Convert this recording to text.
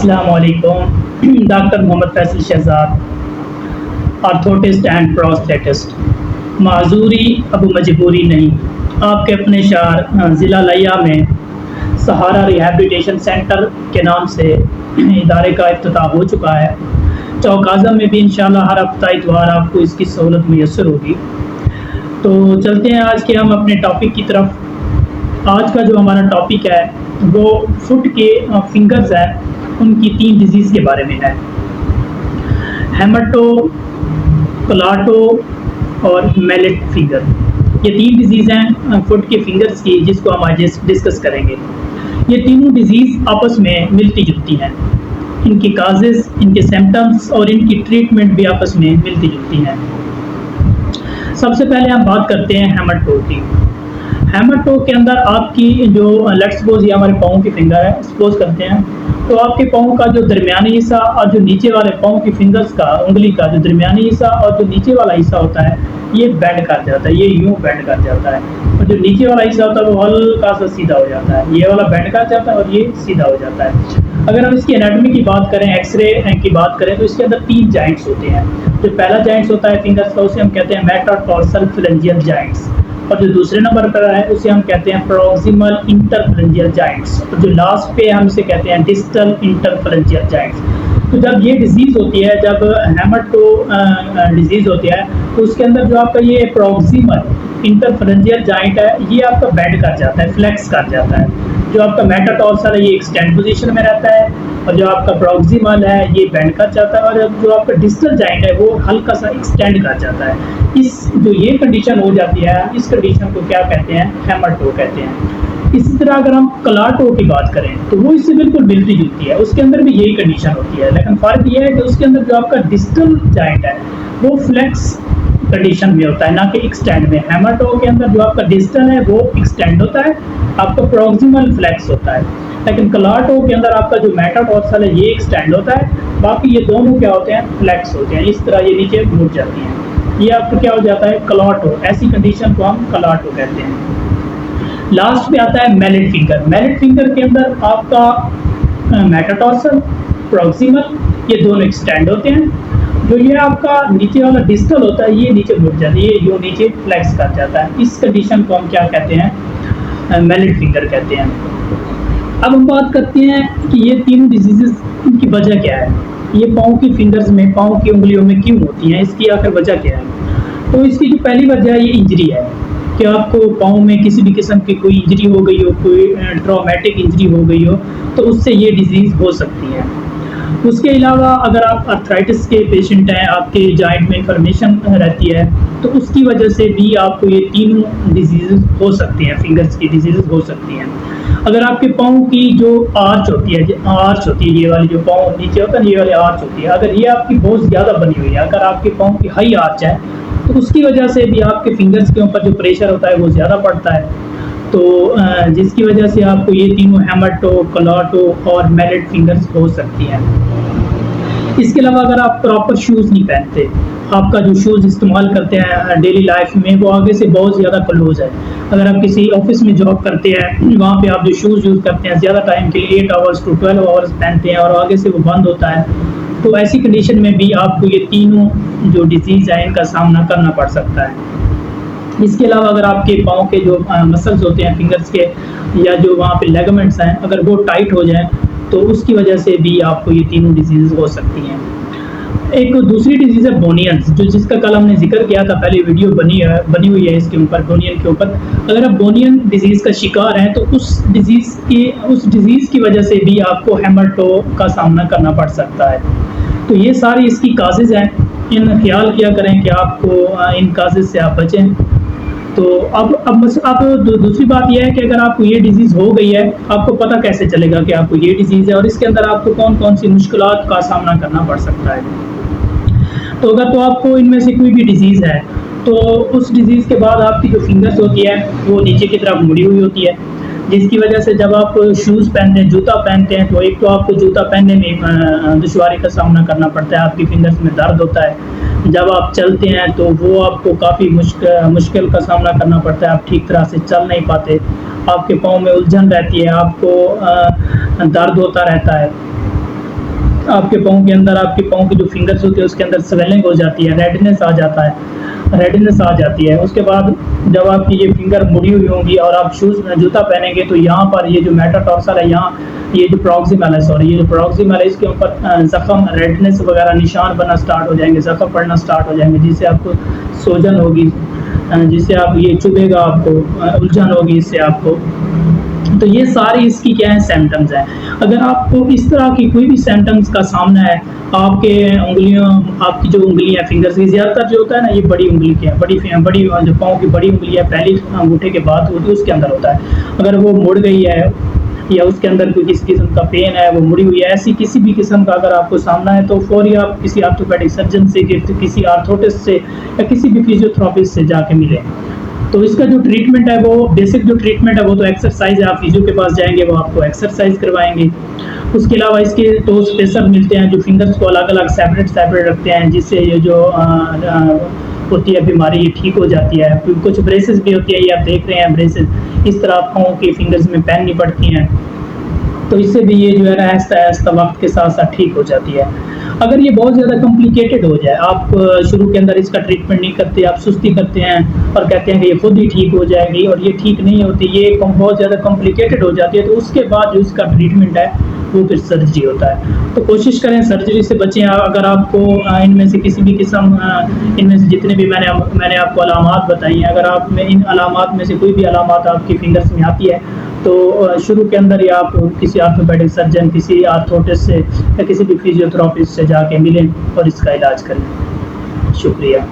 अस्सलामुअलैकुम। Doctor Mohammad Faisal Shahzad, orthotist and prosthetist. माजूरी अब मजबूरी नहीं। आपके अपने शहर ज़िला लिया में सहारा रिहैबिलिटेशन सेंटर के नाम से इदारे का इफ्तिताह हो चुका है। चौक आज़म में भी इंशाल्लाह हर हफ्ता इतवार आपको इसकी सहूलत मुयस्सर होगी। तो चलते हैं आज के हम अपने टॉपिक की तरफ। आज का जो हमारा टॉपिक है वो फुट के फिंगर्स हैं, उनकी 3 डिजीज़ के बारे में है। हेमाटो, क्लाटो और मैलेट फिंगर। ये 3 डिजीज़ हैं फुट के फिंगर्स की, जिसको हम आज डिस्कस करेंगे। ये तीनों डिजीज़ आपस में मिलती जुलती हैं। इनकी काजेज़, इनके सिम्टम्स और इनकी ट्रीटमेंट भी आपस में मिलती जुलती हैं। सबसे पहले हम बात करते हैं हेमाटो की। हेमाटो के अंदर आपकी जो लेट्स सपोज ये हमारे पाँव की फिंगर है, सपोज करते हैं, तो आपके पाँव का जो दरमियानी हिस्सा और जो नीचे वाले पाँव की फिंगर्स का, उंगली का जो दरमियानी हिस्सा और जो नीचे वाला हिस्सा होता है, ये बेंड कर जाता है, ये यूं बेंड कर जाता है। और जो नीचे वाला हिस्सा होता है वो हल्का सा सीधा हो जाता है, ये वाला बेंड कर जाता है और ये सीधा हो जाता है। अगर हम इसकी एनाटॉमी की बात करें, एक्सरे की बात करें, तो इसके अंदर 3 जॉइंट्स होते हैं। जो पहला जॉइंट्स होता है फिंगर्स का, उसे हम कहते हैं मेटाटार्सल फेरेंजियल जॉइंट्स, और जो दूसरे नंबर पर है उसे हम कहते हैं प्रॉक्सिमल इंटरफेरेंजियल जॉइंट्स, और जो लास्ट पे हम इसे कहते हैं डिस्टल इंटरफेरेंजियल जॉइंट्स। तो जब ये डिजीज़ होती है, जब हेमाटो डिजीज़ होती है, तो उसके अंदर जो आपका ये प्रॉक्सिमल इंटरफेरेंजियल जॉइंट है, ये आपका बेंड कर जाता है, फ्लेक्स कर जाता है। जो आपका मेटाटार्सल है ये एक्सटेंड पोजीशन में रहता है, और जो आपका प्रॉक्सिमल है ये बेंड कर जाता है, और जो आपका डिस्टल जॉइंट है वो हल्का सा एक्सटेंड कर जाता है। इस जो ये कंडीशन हो जाती है, इस कंडीशन को क्या कहते हैं? हेमाटो कहते हैं। इसी तरह अगर हम क्लाटो की बात करें तो वो इससे बिल्कुल मिलती जुलती है, उसके अंदर भी यही कंडीशन होती है, लेकिन फ़र्क ये है कि उसके अंदर जो आपका डिस्टल जॉइंट है वो फ्लेक्स कंडीशन में होता है, ना कि एक्सटेंड में। हेमाटो के अंदर जो आपका डिस्टल है वो एक्सटेंड होता है, आपका प्रॉक्सिमल फ्लेक्स होता है। लेकिन क्लाटो के अंदर आपका जो मेटाटार्सल है ये एक्सटेंड होता है, बाकी ये दोनों क्या होते हैं? फ्लेक्स होते हैं। इस तरह ये नीचे मुड़ जाती हैं। ये आपका क्या हो जाता है? क्लाटो। ऐसी कंडीशन को हम क्लाटो कहते हैं। लास्ट पे आता है मैलेट फिंगर। मैलेट फिंगर के अंदर आपका मेटाटार्सल, प्रॉक्सिमल, ये दोनों एक्सटेंड होते हैं। जो ये आपका नीचे वाला डिस्टल होता है ये नीचे मुड़ जाता है, ये जो नीचे फ्लेक्स कर जाता है। इस कंडीशन को हम क्या कहते हैं? मैलेट फिंगर कहते हैं। अब हम बात करते हैं कि ये तीनों डिजीजेस, इनकी वजह क्या है? ये पाँव की फिंगर्स में, पाँव की उंगलियों में क्यों होती हैं? इसकी आखिर वजह क्या है? तो इसकी जो पहली वजह है ये इंजरी है, कि आपको पाँव में किसी भी किस्म की कोई इंजरी हो गई हो, कोई ट्रॉमेटिक इंजरी हो गई हो, तो उससे ये डिजीज़ हो सकती है। उसके अलावा अगर आप अर्थराइटिस के पेशेंट हैं, आपके जॉइंट में इन्फॉर्मेशन रहती है, तो उसकी वजह से भी आपको ये तीनों डिजीज़ हो सकती हैं, फिंगर्स की डिजीज़ हो सकती हैं। अगर आपके पाँव की जो आर्च होती है, ये वाली जो पाँव नीचे होता है, ये वाली आर्च होती है, अगर ये आपकी बहुत ज़्यादा बनी हुई है, अगर आपके पाँव की हाई आर्च है, तो उसकी वजह से भी आपके फिंगर्स के ऊपर जो प्रेशर होता है वो ज़्यादा पड़ता है। तो जिसकी वजह से आपको ये तीनों हेमाटो, क्लाटो और मैलेट फिंगर्स हो सकती हैं। इसके अलावा अगर आप प्रॉपर शूज़ नहीं पहनते, आपका जो शूज़ इस्तेमाल करते हैं डेली लाइफ में वो आगे से बहुत ज़्यादा क्लोज है। अगर आप किसी ऑफिस में जॉब करते हैं, वहाँ पे आप जो शूज़ यूज़ करते हैं ज़्यादा टाइम के लिए 8 आवर्स टू 12 आवर्स पहनते हैं और आगे से वो बंद होता है, तो ऐसी कंडीशन में भी आपको ये तीनों जो डिजीज़ है इनका सामना करना पड़ सकता है। इसके अलावा अगर आपके पाँव के जो मसल्स होते हैं फिंगर्स के, या जो वहाँ पे लेगामेंट्स हैं, अगर वो टाइट हो जाएँ तो उसकी वजह से भी आपको ये तीनों डिजीज़ हो सकती हैं। एक दूसरी डिजीज़ है बोनियंस, जो जिसका कल हमने जिक्र किया था, पहले वीडियो बनी हुई है इसके ऊपर, बोनियन के ऊपर। अगर आप बोनियन डिजीज़ का शिकार हैं तो उस डिजीज़ की वजह से भी आपको हेमाटो का सामना करना पड़ सकता है। तो ये सारी इसकी काजेज़ हैं, इन ख्याल किया करें कि आपको इन काजेज़ से आप बचें। तो अब दूसरी बात यह है कि अगर आपको ये डिजीज़ हो गई है, आपको पता कैसे चलेगा कि आपको ये डिजीज़ है और इसके अंदर आपको कौन-कौन सी मुश्किलात का सामना करना पड़ सकता है। तो अगर तो आपको इनमें से कोई भी डिजीज़ है, तो उस डिजीज़ के बाद आपकी जो फिंगर्स होती है वो नीचे की तरफ मुड़ी हुई होती है, जिसकी वजह से जब आप शूज़ पहनते हैं, जूता पहनते हैं, तो एक तो आपको जूता पहनने में दुश्वारी का सामना करना पड़ता है, आपकी फिंगर्स में दर्द होता है। जब आप चलते हैं तो वो आपको काफ़ी मुश्किल का सामना करना पड़ता है, आप ठीक तरह से चल नहीं पाते, आपके पाँव में उलझन रहती है, आपको दर्द होता रहता है। आपके पाँव के अंदर, आपके पाँव की जो फिंगर्स होती है उसके अंदर स्वेलिंग हो जाती है, रेडनेस आ जाता है, रेडनेस आ जाती है। उसके बाद जब आपकी ये फिंगर मुड़ी हुई होंगी और आप शूज़ में जूता पहनेंगे तो यहाँ पर ये जो मेटाटार्सल है, यहाँ ये जो प्रॉक्सिमल है, सॉरी, ये जो प्रॉक्सिमल है इसके ऊपर ज़ख्म, रेडनेस वगैरह निशान बनना स्टार्ट हो जाएंगे, ज़ख्म पड़ना स्टार्ट हो जाएंगे, जिससे आपको सूजन होगी, जिससे आप ये चुभेगा, आपको उलझन होगी इससे आपको। तो ये सारी इसकी क्या है, सिम्टम्स हैं। अगर आपको इस तरह की कोई भी सिम्टम्स का सामना है, आपके उंगलियों, आपकी जो उंगलियां, फिंगर्स की ज़्यादातर जो होता है ना, ये बड़ी उंगली की है, बड़ी जो पाँव की बड़ी उंगली है, पहली अंगूठे के बाद होती है, उसके अंदर होता है। अगर वो मुड़ गई है या उसके अंदर कोई किसी किस्म का पेन है, वो मुड़ी हुई है, ऐसी किसी भी किस्म का अगर आपको सामना है तो फौरी आप किसी ऑर्थोपेडिक सर्जन से, किसी आर्थोटिस्ट से या किसी भी फिजियोथेरेपिस्ट से जाके मिलें। तो इसका जो ट्रीटमेंट है, वो बेसिक जो ट्रीटमेंट है वो तो एक्सरसाइज है। आप फिजियो के पास जाएंगे, वो आपको एक्सरसाइज करवाएंगे। उसके अलावा इसके टो स्पेसर मिलते हैं जो फिंगर्स को अलग अलग सेपरेट रखते हैं, जिससे ये जो होती है बीमारी, ये ठीक हो जाती है। कुछ ब्रेसेस भी होती है, ये आप देख रहे हैं ब्रेसेस, इस तरह पाँव की फिंगर्स में पहननी पड़ती हैं, तो इससे भी ये जो है ना आहिस्ता आहिस्ता वक्त के साथ साथ ठीक हो जाती है। अगर ये बहुत ज़्यादा कॉम्प्लिकेटेड हो जाए, आप शुरू के अंदर इसका ट्रीटमेंट नहीं करते, आप सुस्ती करते हैं और कहते हैं कि ये खुद ही ठीक हो जाएगी, और ये ठीक नहीं होती, ये बहुत ज़्यादा कॉम्प्लिकेटेड हो जाती है, तो उसके बाद जो इसका ट्रीटमेंट है वो फिर सर्जरी होता है। तो कोशिश करें सर्जरी से बचें। अगर आपको इनमें से किसी भी किस्म, इनमें से जितने भी मैंने आपको अलामात बताई हैं, अगर आप में इन अलामात में से कोई भी अलामात आपकी फिंगर्स में आती है तो शुरू के अंदर ही आप किसी ऑर्थोपेडिक सर्जन, किसी आर्थोटिस्ट से या किसी भी फिजियोथेरेपिस्ट से जाके मिलें और इसका इलाज करें। शुक्रिया।